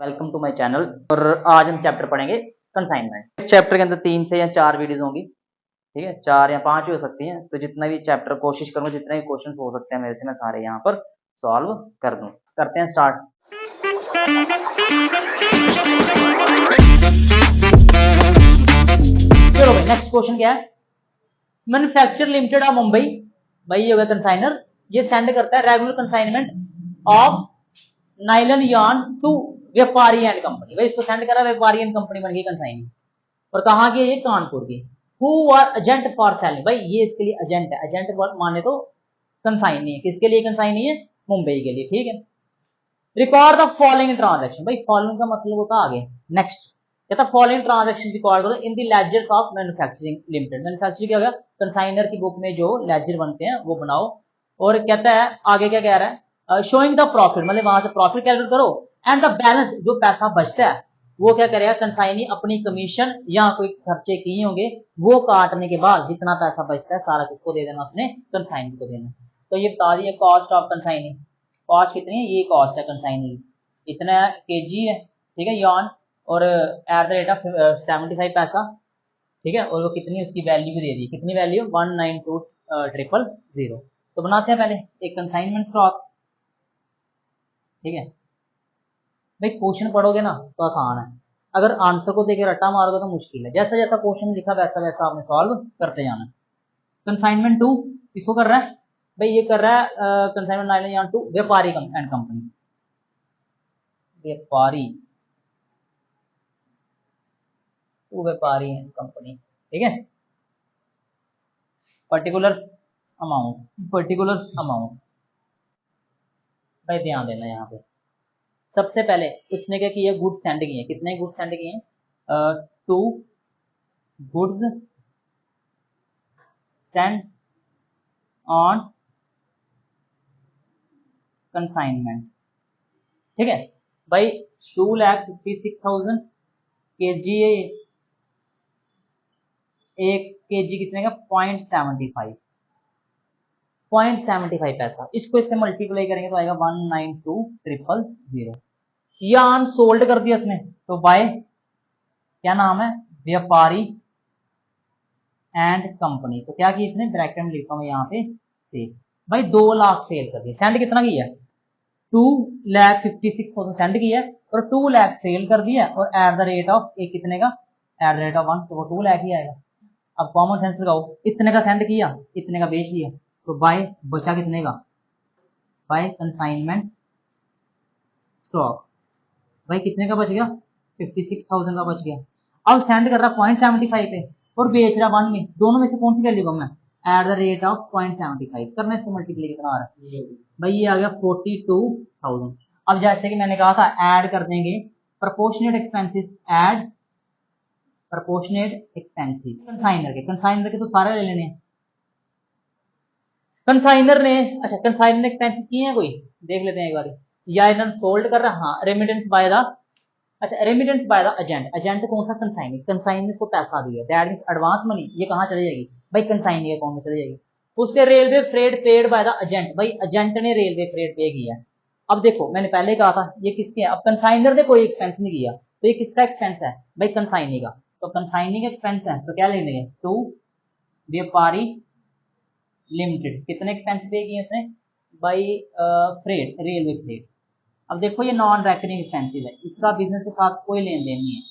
Welcome to my channel. और आज हम चैप्टर पढ़ेंगे कंसाइनमेंट। इस चैप्टर के अंदर 3 से या 4 वीडियोस होंगी, ठीक है, 4 या 5 भी हो सकती हैं। तो जितना भी चैप्टर कोशिश करूंगा, जितने भी क्वेश्चन हो सकते हैं मेरे से, मैं सारे यहाँ पर सॉल्व कर दूं। करते हैं स्टार्ट। चलो भाई, नेक्स्ट क्वेश्चन क्या है। मैन्युफैक्चर लिमिटेड ऑफ मुंबई, भाई ये होगा कंसाइनर, ये सेंड करता है regular consignment of nylon yarn to व्यापारी एंड कंपनी। भाई इसको सेंड करा व्यापारी एंड कंपनी बन गई कंसाइनी। और कहाँ की है ये? कानपुर की। Who are agent for selling, भाई ये इसके लिए एजेंट है। एजेंट माने तो कंसाइनी है। किसके लिए कंसाइनी है? मुंबई के लिए, ठीक है। रिकॉर्ड द फॉलोइंग ट्रांजैक्शन, भाई फॉलोइंग का मतलब होता आगे। नेक्स्ट कहता फॉलोइंग ट्रांजैक्शन रिकॉर्ड करो in the ledgers of manufacturing limited. Manufacturing क्या होगा? कंसाइनर की बुक में जो लेजर बनते हैं वो बनाओ। और कहता है आगे क्या कह रहा है, शोइंग द प्रॉफिट, मतलब वहां से प्रॉफिट कैलकुलेट करो। एंड द बैलेंस, जो पैसा बचता है वो क्या करेगा? कंसाइनी अपनी कमीशन या कोई खर्चे किए होंगे वो काटने के बाद जितना पैसा बचता है सारा किसको दे देना? उसने कंसाइनी को देना। तो ये बता दिया कॉस्ट ऑफ कंसाइनी। कॉस्ट कितनी है? ये कॉस्ट है कंसाइनी, इतना केजी है, ठीक है, यॉन। और एट द रेट ऑफ 75 पैसा, ठीक है। और वो कितनी, उसकी वैल्यू भी दे दी। कितनी वैल्यू? 192000। तो बनाते हैं पहले एक कंसाइनमेंट स्टॉक, ठीक है। भाई क्वेश्चन पढ़ोगे ना तो आसान है, अगर आंसर को देके रट्टा मारोगे तो मुश्किल है। जैसा जैसा क्वेश्चन लिखा वैसा वैसा आपने सॉल्व करते जाना। कंसाइनमेंट टू किसको कर रहा है? भाई ये कर रहा है कंसाइनमेंट नाइलन टू व्यापारी एंड कंपनी। व्यापारी टू व्यापारी एंड कंपनी, ठीक है। पर्टिकुलर्स अमाउंट, पर्टिकुलर्स अमाउंट, भाई ध्यान देना यहाँ पे। सबसे पहले उसने क्या किया? गुड्स सेंड किए। कितने गुड्स सेंड किए? 2 गुड्स सेंड ऑन कंसाइनमेंट, ठीक है। भाई 2,56,000 केजी, एक केजी कितने का? 0.75 पैसा। इसको इससे मल्टीप्लाई करेंगे तो आएगा 192,000। यार्न सोल्ड कर दिया उसने, तो बाय क्या नाम है? व्यापारी एंड कंपनी। तो क्या की इसने? ब्रैकेट में लिखता हूं यहाँ पे सेल। भाई 2 लाख सेल कर दिया। सेंड कितना किया? 2,56,000 सेंड किया और 2 लाख सेल कर दिया। और एट द रेट ऑफ एक कितने का? एट द रेट ऑफ 1, तो वो 2 लाख ही आएगा। अब कॉमन सेंस लगाओ, इतने का सेंड किया, इतने का बेच लिया, तो बाय बचा कितने का? बाय कंसाइनमेंट स्टॉक, भाई कितने का बच गया? 56,000 का बच गया। अब सेंड कर रहा 0.75 पे और बेच रहा 1 में, दोनों में से कौन सी वैल्यू कम है? एट द रेट ऑफ 0.75 करना। इसको मल्टीप्लाई कितना आ रहा है? भाई ये आ गया 42,000। अब जैसे कि मैंने कहा था ऐड कर देंगे proportionate expenses, add proportionate expenses consignor के तो सारे ले लेने हैं। कंसाइनर ने, अच्छा कंसाइनर एक्सपेंसेस किए हैं कोई? देख लेते हैं एक बार। या इन्होंने सोल्ड कर रहा, हाँ, रेमिटेंस बाय द, अच्छा remittance by the agent. Agent कौन सा? कंसाइनी। कंसाइनी ने इसको पैसा दिया, दैट मींस एडवांस मनी। ये कहाँ चली जाएगी? भाई कंसाइनी के अकाउंट में चली जाएगी। उसके railway freight paid by the agent, भाई एजेंट ने रेलवे फ्रेट पे किया। अब देखो मैंने पहले कहा था ये किसके है। अब कंसाइनर ने कोई एक्सपेंस नहीं किया, तो ये किसका एक्सपेंस है? भाई कंसाइनी का। तो कंसाइनी का एक्सपेंस है तो क्या लेने हैं? टू व्यापारी लिमिटेड। कितने एक्सपेंस पे किए उसने? By freight, railway freight. अब देखो ये नॉन रेकरिंग एक्सपेंसिव है, इसका बिजनेस के साथ कोई लेन देन नहीं है।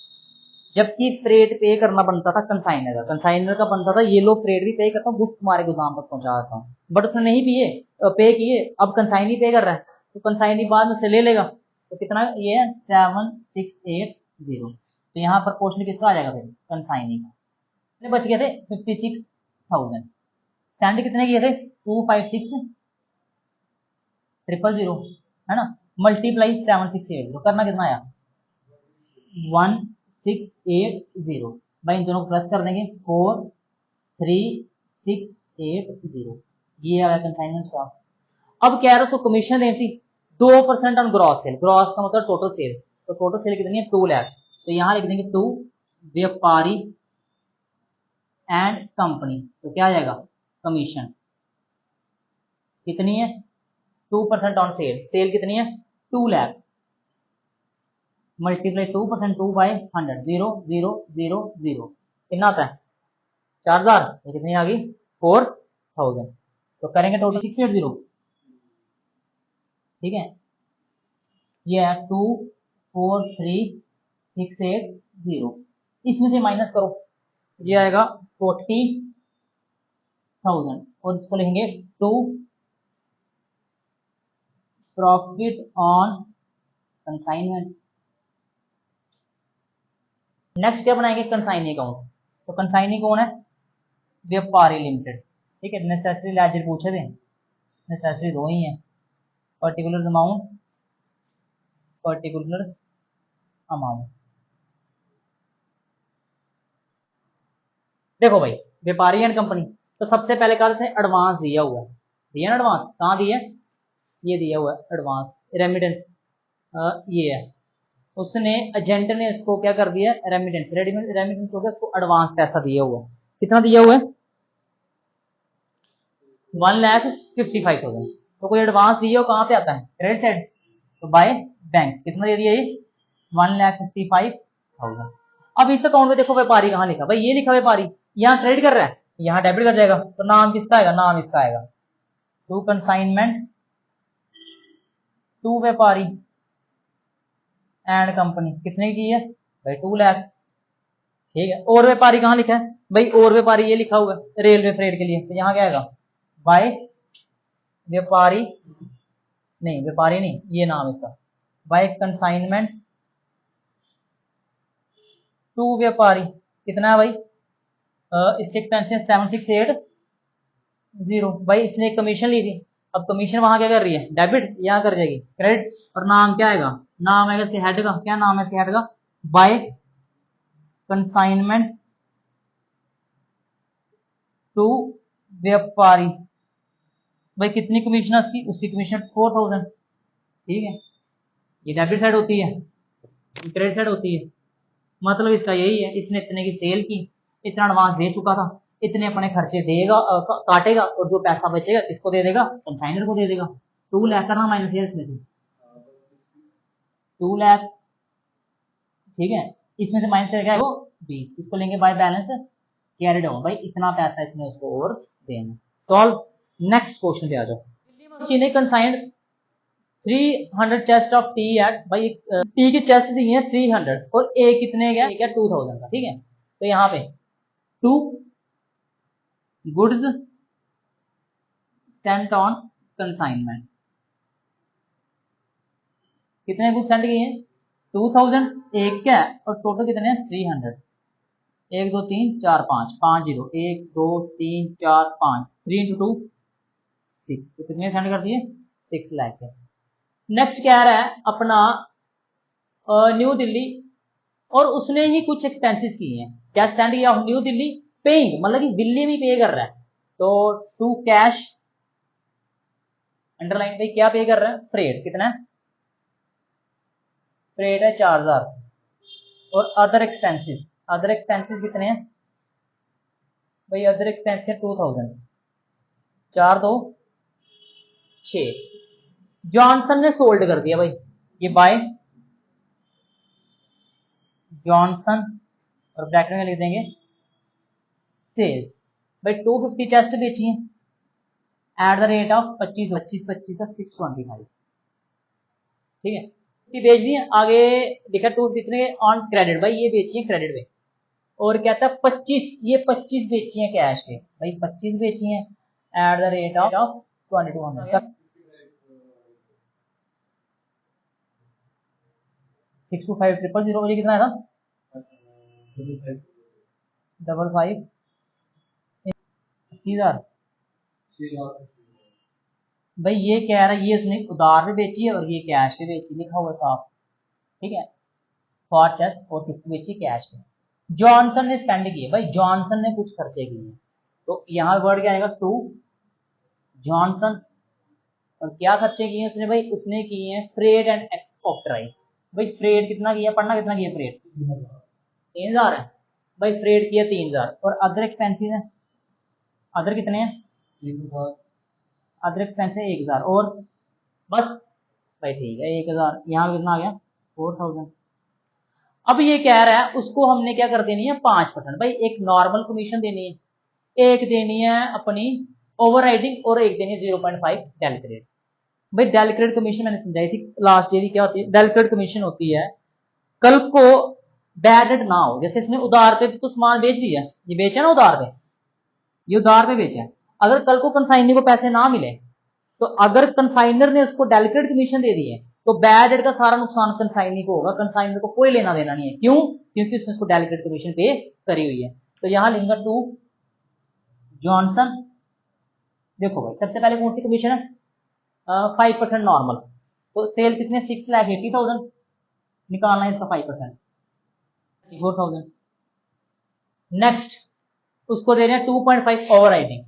जबकि फ्रेट पे करना बनता था कंसाइनर का। कंसाइनर का बनता था ये लो फ्रेट भी पे करता हूँ, गुड्स तुम्हारे गोदाम तक पहुंचा देता हूँ, बट उसने नहीं पिए पे किए। अब कंसाइनी पे कर रहा है तो कंसाइनी बाद में से ले लेगा। तो कितना ये है? 7,680। तो यहाँ पर पोर्शन किसका आ जाएगा? फिर कंसाइनी का। कितने बच गए थे? 56,000। सेंड कितने किए थे? 256,000 है ना, मल्टीप्लाई 7,680। करना कितना आया? 1,680। भाई इन दोनों को प्लस कर देंगे, 4,3,680। ये आ गया कंसाइनमेंट स्टॉक। अब कह रहा है उसको कमीशन देनी थी 2% ऑन ग्रॉस सेल। ग्रॉस का मतलब टोटल सेल। तो टोटल सेल कितनी है? 2 लाख। तो यहां लिख देंगे 2 व्यापारी एंड कंपनी। तो क्या आ जाएगा? कमीशन कितनी है? 2% ऑन सेल। सेल कितनी है? 2 लाख मल्टीप्लाई 2% 2 बाई 100 0 0 0 0 कितना आता है 4000 कितनी आ गई 4000 तो करेंगे टोटल 680 ठीक है ये है 243680 इसमें से माइनस करो ये आएगा 40,000 और इसको लिखेंगे to profit on consignment. Next क्या बनाएंगे कंसाइनी अकाउंट। तो कंसाइनी कौन है व्यापारी लिमिटेड ठीक है नेसेसरी लेजर पूछे थे नेसेसरी दो ही है पर्टिकुलर अमाउंट पर्टिकुलर अमाउंट देखो भाई व्यापारी एंड कंपनी तो सबसे पहले कहा से एडवांस दिया हुआ है दिया ना एडवांस कहाँ दिया ये दिया हुआ है एडवांस रेमिटेंस ये है उसने एजेंट ने इसको क्या कर दिया रेमिटेंस रेमिटेंस हो गया उसको एडवांस पैसा दिया हुआ है कितना दिया हुआ है 1,55,000 तो कोई एडवांस दिया हो कहाँ पे आता है क्रेडिट साइड तो बाय बैंक कितना दे दिया ये 1,55,000 अब इस अकाउंट में देखो व्यापारी कहाँ लिखा भाई ये लिखा व्यापारी यहाँ क्रेडिट कर रहा है यहाँ डेबिट कर जाएगा तो नाम किसका आएगा नाम इसका आएगा टू कंसाइनमेंट टू व्यापारी एंड कंपनी कितने की है भाई 2 लाख ठीक है और व्यापारी कहाँ लिखा है भाई और व्यापारी ये लिखा हुआ है रेलवे फ्रेट के लिए तो यहाँ क्या आएगा बाय व्यापारी नहीं व्यापारी नहीं ये नाम इसका बाय कंसाइनमेंट टू व्यापारी कितना है भाई इसके एक्सपेंसेस 7680 भाई इसने कमीशन ली थी अब कमीशन वहां क्या कर रही है डेबिट यहाँ कर जाएगी क्रेडिट और नाम क्या आएगा नाम आएगा इसके हेड का क्या नाम है इसके हेड का बाय कंसाइनमेंट टू व्यापारी भाई कितनी कमीशन है उसकी कमीशन 4000 ठीक है ये डेबिट साइड होती है क्रेडिट साइड होती है मतलब इसका यही है इसने इतने की सेल की इतना एडवांस दे चुका था इतने अपने खर्चे देगा काटेगा और जो पैसा बचेगा किसको दे देगा कंसाइनर को दे देगा 2 लाख करना माइनस है इसमें से 2 लाख ठीक है इसमें से माइनस करके वो 20 इसको लेंगे बाय बैलेंस कैरिड ऑन भाई इतना पैसा इसने उसको और देना सॉल्व नेक्स्ट क्वेश्चन पे आ जाओ दिल्ली ने कंसाइंड 300 चेस्ट ऑफ टी एट भाई टी की चेस्ट दी है 300 और ए कितने का 2000 का ठीक है तो यहाँ पे 2 गुड्स सेंट ऑन कंसाइनमेंट कितने गुड्स सेंड किए हैं 2000 एक क्या है और टोटल कितने हैं 300 1 2 3 4 5 5 0 1 2 3 4 5 3 इंटू 2 6 तो कितने सेंड कर दिए 6 लाख है नेक्स्ट क्या रहा है अपना न्यू दिल्ली और उसने ही कुछ एक्सपेंसेस किए हैं क्या सेंड किया न्यू दिल्ली पेइंग मतलब कि दिल्ली में पे कर रहा है तो टू कैश अंडरलाइन पे क्या पे कर रहा है फ्रेट कितना है फ्रेट है 4000 और अदर एक्सपेंसेस कितने हैं भाई अदर एक्सपेंसेस 2000 4 2 6 जॉनसन ने सोल्ड कर दिया भाई ये बाय जॉनसन और ब्रैकेट में लिख देंगे सेल्स भाई 250 चेस्ट बेची है एट द रेट ऑफ 25 25 का 625 ठीक है बेच दी है आगे लिखा 2 कितने ऑन क्रेडिट भाई ये बेची है क्रेडिट पे और क्या था 25 ये 25 बेची है कैश पे भाई 25 बेची है एट द रेट ऑफ 2200 625 0 कितना आएगा 55 80,000 भाई ये कह रहा है ये उसने उधार पे बेची है और ये कैश पे बेची लिखा हुआ साफ ठीक है फॉर चेस्ट और किसकी बेची कैश पे जॉनसन ने स्पेंड किए भाई जॉनसन ने कुछ खर्चे किए तो यहाँ वर्ड क्या आएगा टू जॉनसन और क्या खर्चे किए उसने भाई उसने किए हैं फ्रेड एंड ऑक्ट्राइज भाई फ्रेड कितना किया पढ़ना कितना किया फ्रेड 3000 है भाई फ्रेड किया 3000 और अदर एक्सपेंसेस है अदर कितने हैं अदर एक्सपेंस है 1000 और बस भाई ठीक है 1000 यहाँ कितना आ गया 4000 अब ये कह रहा है उसको हमने क्या कर देनी है 5%। भाई एक नॉर्मल कमीशन देनी है, एक देनी है अपनी ओवरराइडिंग और एक देनी है 0.5 डेलिक्रेट। भाई डेलिक्रेट कमीशन मैंने समझाई थी लास्ट ईयर क्या होती है। डेलिक्रेट कमीशन होती है कल को बैड डेट ना हो, जैसे इसने उधार पे तो सामान बेच दिया, ये बेचा ना उधार पे, ये उधार पे बेचा, अगर कल को कंसाइनी को पैसे ना मिले तो अगर कंसाइनर ने उसको डेलिकेट कमीशन दे दिए तो बैड डेट का सारा नुकसान कंसाइनी को होगा, कंसाइनर को कोई लेना देना नहीं है। क्यों? क्योंकि उसने उसको डेलिकेट कमीशन पे करी हुई है। तो यहां लिखूंगा टू जॉनसन। देखो भाई सबसे पहले कौन सी कमीशन है? 5% नॉर्मल, तो सेल कितने 6,80,000 निकालना है इसका 5%, 4,000। नेक्स्ट उसको दे रहे हैं 2.5 ओवर राइडिंग,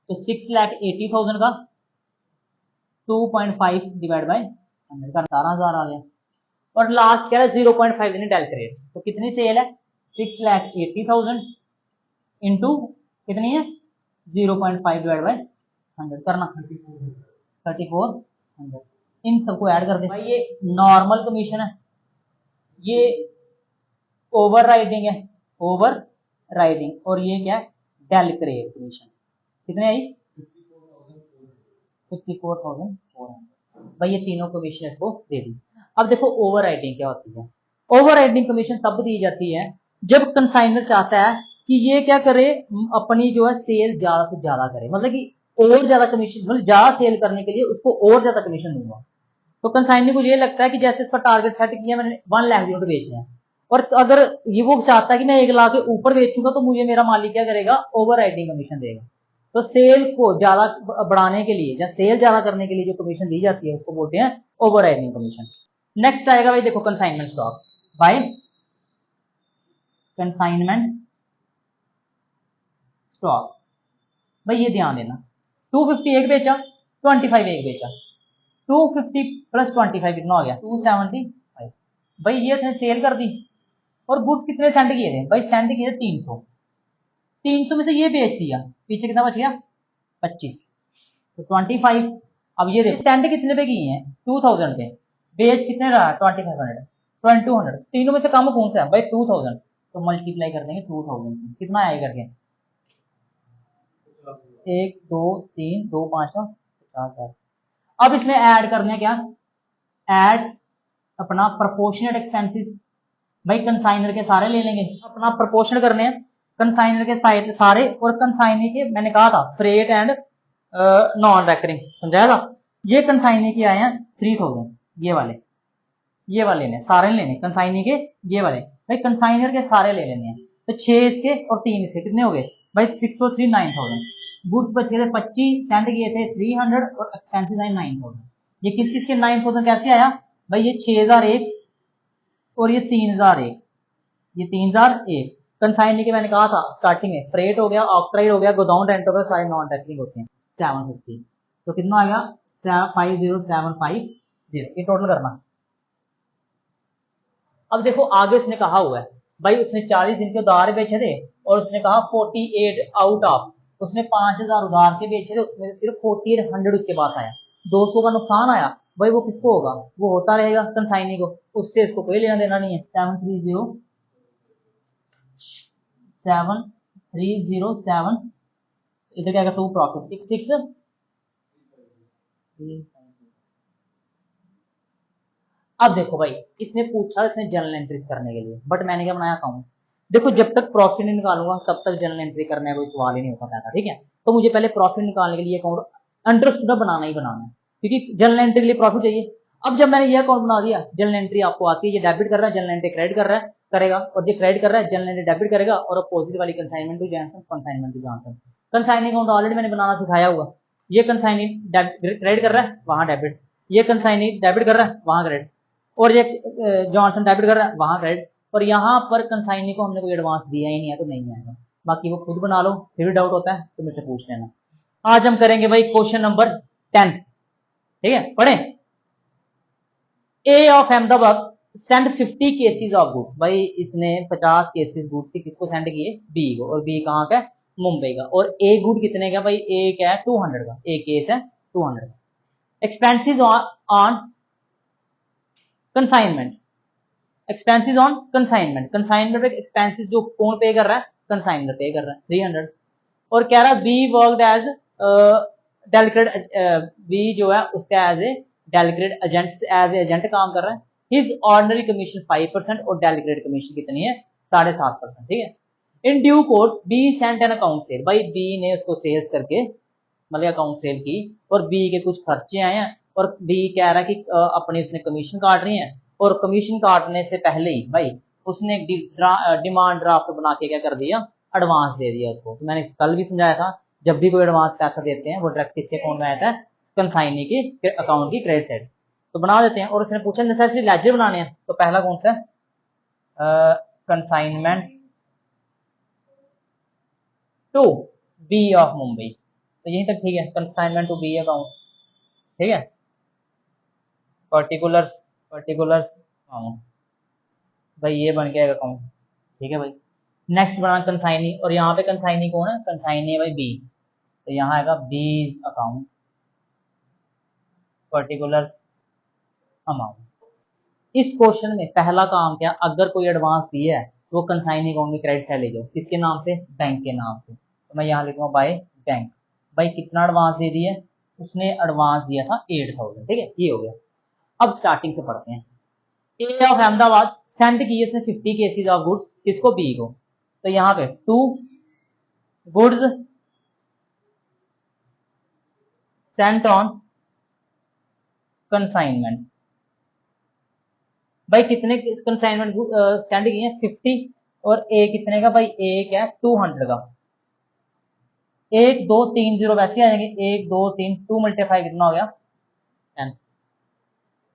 तो 6,80,000 का 2.5 डिवाइड बाय 100 का 18,000 आ गया। और लास्ट क्या है 0.5 देने डेलिक्रेट, तो कितनी सेल है 6,80,000 इंटू कितनी है 0.5 डिवाइड बाय 100 करना 3,400। इन सबको ऐड कर दे भाई। ये नॉर्मल कमीशन है, ये ओवर राइडिंग है, ओवर राइडिंग, और ये क्या है डेलिक्रेट कमीशन। कितने आई 54,400। भाई ये तीनों कमीशन इसको दे दी। अब देखो ओवर राइडिंग क्या होती है। ओवर राइडिंग कमीशन तब दी जाती है जब कंसाइनर चाहता है कि ये क्या करे, अपनी जो है सेल ज्यादा से ज्यादा करे, मतलब कि और ज्यादा कमीशन, मतलब ज्यादा सेल करने के लिए उसको और ज्यादा कमीशन दूंगा। तो कंसाइनर को ये लगता है कि जैसे उसका टारगेट सेट किया मैंने 1 लाख यूनिट बेचना है, और अगर ये वो चाहता है कि मैं 1 लाख के ऊपर बेचूंगा तो मुझे मेरा मालिक क्या करेगा ओवर राइडिंग कमीशन देगा। तो सेल को ज्यादा बढ़ाने के लिए या सेल ज्यादा करने के लिए जो कमीशन दी जाती है उसको बोलते हैं ओवर राइडिंग कमीशन। नेक्स्ट आएगा भाई देखो consignment stock by consignment stock. भाई ये ध्यान देना 250 एक बेचा, 25 एक बेचा, 250 प्लस 25 कितना हो गया 275। भाई ये थे सेल कर दी, और गुड्स कितने सेंड किए थे भाई, सेंड किए थे 300, 300 में से ये बेच दिया, पीछे कितना बच गया 25, तो 25। अब ये सेंड कितने पे किए हैं 2000 पे, बेच कितने रहा 2500, 2200, तीनों में से कम कौन सा है भाई 2000, तो मल्टीप्लाई कर देंगे 2000 से, कितना आएगा करके 1 2 3 2 5 का 50,000। अब इसमें ऐड करने क्या, ऐड अपना प्रोपोर्शनेट एक्सपेंसेस। भाई कंसाइनर के सारे ले लेंगे, अपना प्रोपोर्शन करने हैं कंसाइनर के साइड सारे, और कंसाइनर के मैंने कहा था फ्रेट एंड नॉन रेकरिंग समझाया था। ये कंसाइनर के आए हैं 3000, ये वाले ने सारे लेने कंसाइनर के, ये वाले भाई कंसाइनर के सारे ले लेने हैं, तो 6 इसके और 3 इसके कितने हो गए भाई 603 9,000। गुड्स बचे थे 25, सेंड किए थे 300 और एक्सपेंसेस आए 9,000। ये किस किस के 9,000 कैसे आया भाई, ये 6,001 और ये 3,001, ये 3,001 कंसाइनर के मैंने कहा था स्टार्टिंग में, फ्रेट हो गया, ऑक्ट्राइड हो गया, गोडाउन रेंट हो गया, सारे नॉन रेकरिंग होते हैं 750। तो कितना आ गया 50750, ये टोटल करना। अब देखो आगे उसने कहा हुआ है भाई, उसने 40 दिन के उधार बेचे थे और उसने कहा 48 आउट ऑफ, उसने 5,000 उधार के बेचे थे, उसमें से सिर्फ 4800 उसके पास आया, 200 का नुकसान आया। भाई वो किसको होगा, वो होता रहेगा कंसाइनी को, उससे इसको कोई लेना देना नहीं है। 7307 इधर क्या 2 प्रॉफिट 66। अब देखो भाई इसने पूछा इसने जर्नल एंट्रीज करने के लिए, बट मैंने क्या बनाया अकाउंट। देखो जब तक प्रॉफिट नहीं निकालूंगा तब तक जर्नल एंट्री करने का कोई सवाल ही नहीं होता पैदा, ठीक है। तो मुझे पहले प्रॉफिट निकालने के लिए अकाउंट अंडरस्टूड बनाना ही बनाना है, क्योंकि जर्नल एंट्री के लिए प्रॉफिट चाहिए। अब जब मैंने ये अकाउंट बना दिया, जर्नल एंट्री आपको आती है, ये डेबिट कर रहा है, जर्नल एंट्री क्रेडिट कर रहा है करेगा, और ये क्रेडिट कर रहा है जर्नल एंट्री डेबिट करेगा, और अपोजिट वाली consignment to Johnson, consignment to Johnson. Consigning account already मैंने बनाना सिखाया हुआ, ये कंसाइनिंग क्रेडिट कर रहा है वहां डेबिट, ये कंसाइनिंग डेबिट कर रहा है वहां क्रेडिट, और ये जॉनसन डेबिट कर रहा है वहां क्रेडिट, और यहाँ पर कंसाइनी को हमने कोई एडवांस दिया ही नहीं है तो नहीं आएगा। बाकी वो खुद बना लो, फिर भी डाउट होता है तो मुझसे पूछ लेना। आज हम करेंगे भाई क्वेश्चन नंबर 10, ठीक है पढ़े। A of Ahmedabad send 50 cases of goods. भाई इसने 50 केसेस गुड्स के किसको सेंड किए, बी को, और बी कहाँ का मुंबई का, और ए गुड कितने का भाई, ए क्या है 200 का, ए केस है 200 का। Expenses on consignment, expenses on consignment, consignment पे एक्सपेंसेस जो कौन पे कर रहा है, कंसाइनर पे कर रहा है 300। और कह रहा है B worked as delegate, B जो है उसका as a delegate agent, as agent काम कर रहा है। हिज ऑर्डिनरी कमीशन 5% और डेलीकेट कमीशन कितनी है 7.5%, ठीक है। In due course be sent an account cell, भाई बी ने उसको सेल्स करके मतलब अकाउंट सेल की और बी के कुछ खर्चे आए हैं और बी कह रहा है कि अपनी उसने कमीशन काट रही है और कमीशन काटने से पहले ही भाई उसने डिमांड ड्राफ्ट बना के क्या कर दिया, एडवांस दे दिया उसको। तो मैंने कल भी समझाया था जब भी कोई एडवांस पैसा देते हैं वो डायरेक्ट किसके अकाउंट में आता है, कंसाइनी के अकाउंट की क्रेडिट साइड। तो बना देते हैं। और उसने पूछा नेसेसरी लेजर बनाने हैं, तो पहला कौन सा है, consignment to B of Mumbai, तो यहीं तक ठीक है, कंसाइनमेंट टू बी अकाउंट, ठीक है। पर्टिकुलर्स अकाउंट, भाई ये बन गया अकाउंट, ठीक है भाई। नेक्स्ट बना कंसाइनी, और यहाँ पे कंसाइनी कौन है, कंसाइनी है भाई बी, तो यहाँ आएगा बीज अकाउंट पर्टिकुलर्स अमाउंट। इस क्वेश्चन में पहला काम क्या, अगर कोई एडवांस दिया है तो वो कंसाइनी अकाउंट में क्रेडिट साइड ले जाओ, किसके नाम से, बैंक के नाम से। तो मैं यहाँ लिखूंगा बाय बैंक। भाई कितना एडवांस दे दिया, उसने एडवांस दिया था 8000, ठीक है, ये हो गया। अब स्टार्टिंग से पढ़ते हैं। ए ऑफ अहमदाबाद सेंड किए उसने 50 केसेस ऑफ गुड्स, किसको, बी को। तो यहाँ पे 2 गुड्स सेंट ऑन कंसाइनमेंट, भाई कितने कंसाइनमेंट सेंड किए हैं 50, और ए कितने का, भाई एक है 200 का, 1 2 3 0 वैसे आ जाएंगे, 1 2 3 2 मल्टीप्लाई कितना हो गया 10।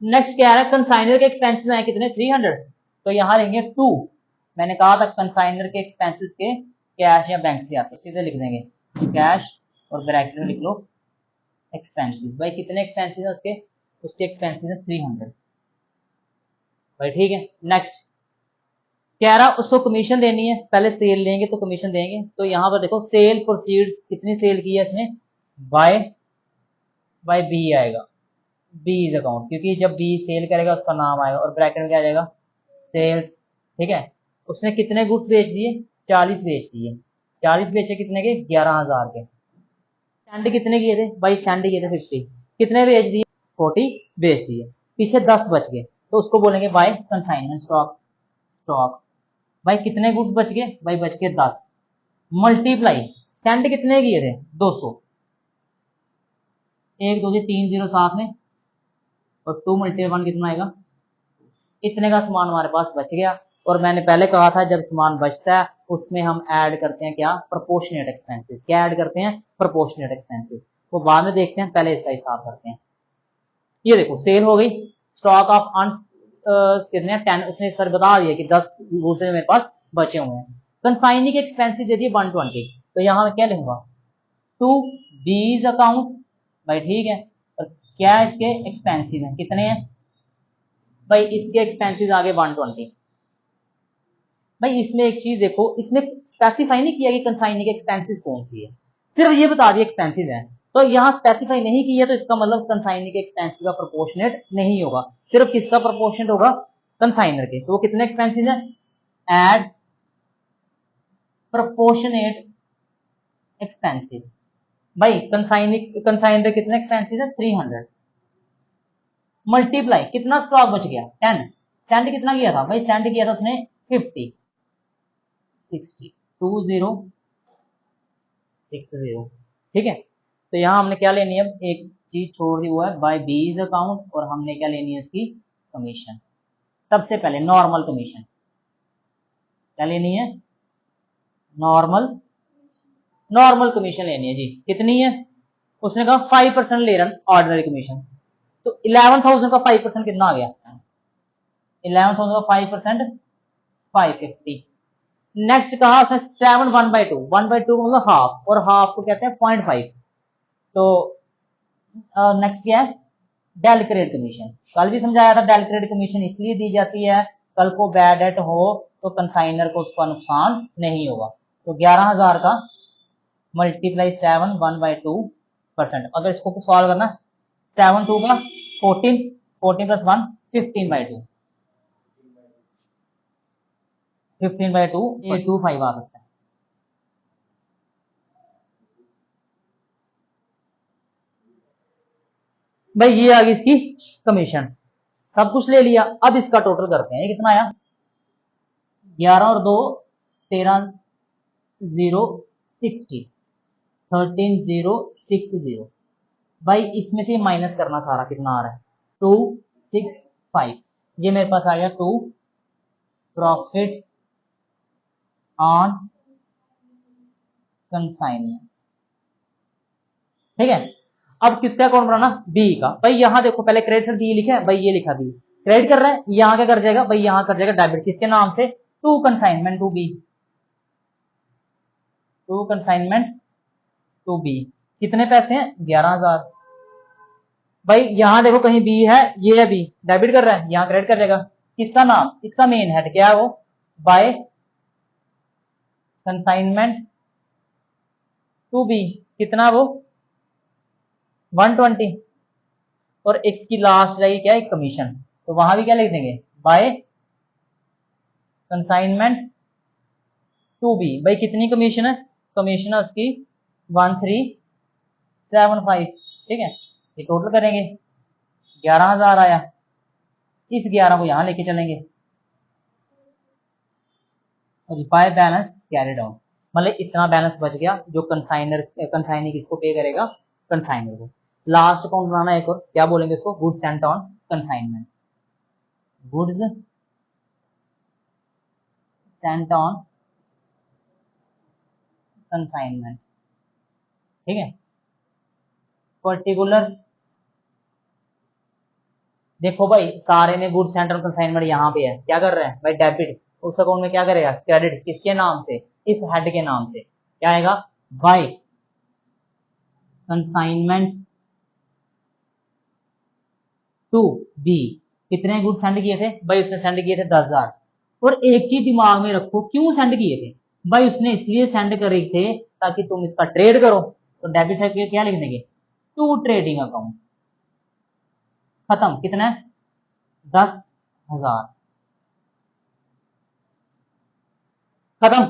नेक्स्ट क्या है, कंसाइनर के एक्सपेंसेस आए कितने 300, तो यहाँ लेंगे 2। मैंने कहा था कंसाइनर के एक्सपेंसेस के कैश या बैंक से आते, सीधे लिख देंगे कैश और ब्रैकेट में लिख लो एक्सपेंसेस। भाई कितने एक्सपेंसेस है उसके, उसके एक्सपेंसेस है 300, भाई ठीक है। नेक्स्ट कह रहा उसको कमीशन देनी है, पहले सेल लेंगे तो कमीशन देंगे। तो यहाँ पर देखो सेल प्रोसीड्स, कितनी सेल की है इसने, बाय बी आएगा, बीज अकाउंट, क्योंकि जब बी सेल करेगा उसका नाम आएगा, और ब्रैकेट में क्या आ जाएगा सेल्स, ठीक है। उसने कितने गुड्स बेच दिए, 40 बेच दिए, 40 बेचे कितने के 11,000 के। सेंड कितने किए थे, भाई सेंड किए थे 50, कितने बेच दिए 40 बेच दिए, पीछे 10 बच गए, तो उसको बोलेंगे बाय कंसाइनमेंट स्टॉक। भाई कितने गुड्स बच गए, भाई बच गए 10, मल्टीप्लाई सेंड कितने किए थे 200, 1 2 3 0 साथ में, और 2 × 1 कितना आएगा, इतने का सामान हमारे पास बच गया। और मैंने पहले कहा था जब सामान बचता है उसमें हम ऐड करते हैं क्या, प्रोपोर्शनेट एक्सपेंसेस। क्या ऐड करते हैं, प्रोपोर्शनेट एक्सपेंसेस, वो बाद में देखते हैं, पहले इसका हिसाब करते हैं। ये देखो सेल हो गई, स्टॉक ऑफ कितने 10, उसने सर बता दिया कि 10 गुड्स मेरे पास बचे हुए हैं। कंसाइनी के एक्सपेंसेस दे दिए 120, तो यहाँ मैं क्या लिखूंगा, टू बीज अकाउंट, भाई ठीक है। और क्या इसके एक्सपेंसेस हैं, कितने हैं, भाई इसके एक्सपेंसेस आगे 120। भाई इसमें एक चीज देखो, इसमें स्पेसिफाई नहीं किया कि कंसाइनी के एक्सपेंसेस कौन सी है, सिर्फ ये बता दिया एक्सपेंसेस हैं। तो यहाँ स्पेसिफाई नहीं किया तो इसका मतलब कंसाइनी के एक्सपेंसेस का प्रोपोर्शनेट नहीं होगा, सिर्फ किसका प्रोपोर्शनेट होगा, कंसाइनर के। तो वो कितने एक्सपेंसेस हैं, एड प्रोपोर्शनेट एक्सपेंसेस। भाई कंसाइनर कितने एक्सपेंसेस है 300, मल्टीप्लाई कितना स्टॉक बच गया 10, सेंड कितना किया था, भाई सेंड किया था उसने 50, 60 2060, ठीक है। तो यहां हमने क्या लेनी है, एक चीज छोड़ दी, वो है बाय बीज अकाउंट, और हमने क्या लेनी है उसकी कमीशन। सबसे पहले नॉर्मल कमीशन क्या लेनी है, नॉर्मल कमीशन लेनी है जी, कितनी है, उसने कहा 5% ले रहा ऑर्डिनरी कमीशन, तो 11,000 का 5% कितना आ गया, 11,000 का 5% 550। नेक्स्ट कहा उसने 7 1/2, 1/2 मतलब हाफ, और हाफ को कहते हैं 0.5। तो नेक्स्ट क्या है, डेलिक्रेट कमीशन, कल भी समझाया था, डेलिक्रेट कमीशन इसलिए दी जाती है कल को बैड डेट हो तो कंसाइनर को उसका नुकसान नहीं होगा। तो 11,000 का मल्टीप्लाई 7 1/2%, अगर इसको सॉल्व करना 7 2 का 14, 14 + 1 15/2, 15/2 825 आ सकता है। भाई ये आ गई इसकी कमीशन, सब कुछ ले लिया। अब इसका टोटल करते हैं, ये कितना आया, 11 और 2 13 0 60 13,060। भाई इसमें से माइनस करना सारा, कितना आ रहा है 265। ये मेरे पास आ गया 2 प्रॉफिट ऑन कंसाइनमेंट। ठीक है, अब किसका अकाउंट बनाना, बी का। भाई यहां देखो पहले क्रेडिट साइड बी लिखा है, भाई ये लिखा बी, क्रेडिट कर रहा है, यहां क्या कर जाएगा भाई, यहां कर जाएगा डेबिट, किसके नाम से, to consignment to B, to consignment to B. कितने पैसे हैं, 11,000। भाई यहां देखो कहीं बी है, ये है बी, डेबिट कर रहा है, यहां क्रेडिट कर जाएगा, किसका नाम, इसका मेन हेड क्या है वो, बाय कंसाइनमेंट टू बी, कितना वो 120। और इसकी लास्ट रहेगी क्या, एक कमीशन, तो वहां भी क्या लिख देंगे, बाय कंसाइनमेंट टू बी। भाई कितनी कमीशन है, कमीशन है उसकी 1375। ठीक है, ये टोटल करेंगे 11,000 आया, इस 11 को यहां लेके चलेंगे, और बाय बैलेंस कैरिड आउट, मतलब इतना बैलेंस बच गया जो कंसाइनी किसको पे करेगा, कंसाइनर को। लास्ट अकाउंट बनाना एक और, क्या बोलेंगे उसको, goods Saint on consignment, goods Saint on consignment. ठीक है, पर्टिकुलर्स देखो भाई, सारे में गुड्स सेंट ऑन कंसाइनमेंट यहाँ पे है, क्या कर रहे हैं भाई, डेबिट, उस अकाउंट में क्या करेगा, क्रेडिट, किसके नाम से, इस हेड के नाम से, क्या आएगा, बाय कंसाइनमेंट टू बी। कितने गुड सेंड किए थे भाई, उसने सेंड किए थे 10,000। और एक चीज दिमाग में रखो, क्यों सेंड किए थे भाई, उसने इसलिए सेंड करे थे ताकि तुम इसका ट्रेड करो, तो डेबिट साइड पे क्या लिख देंगे, टू ट्रेडिंग अकाउंट, खत्म, कितना है 10,000, खत्म।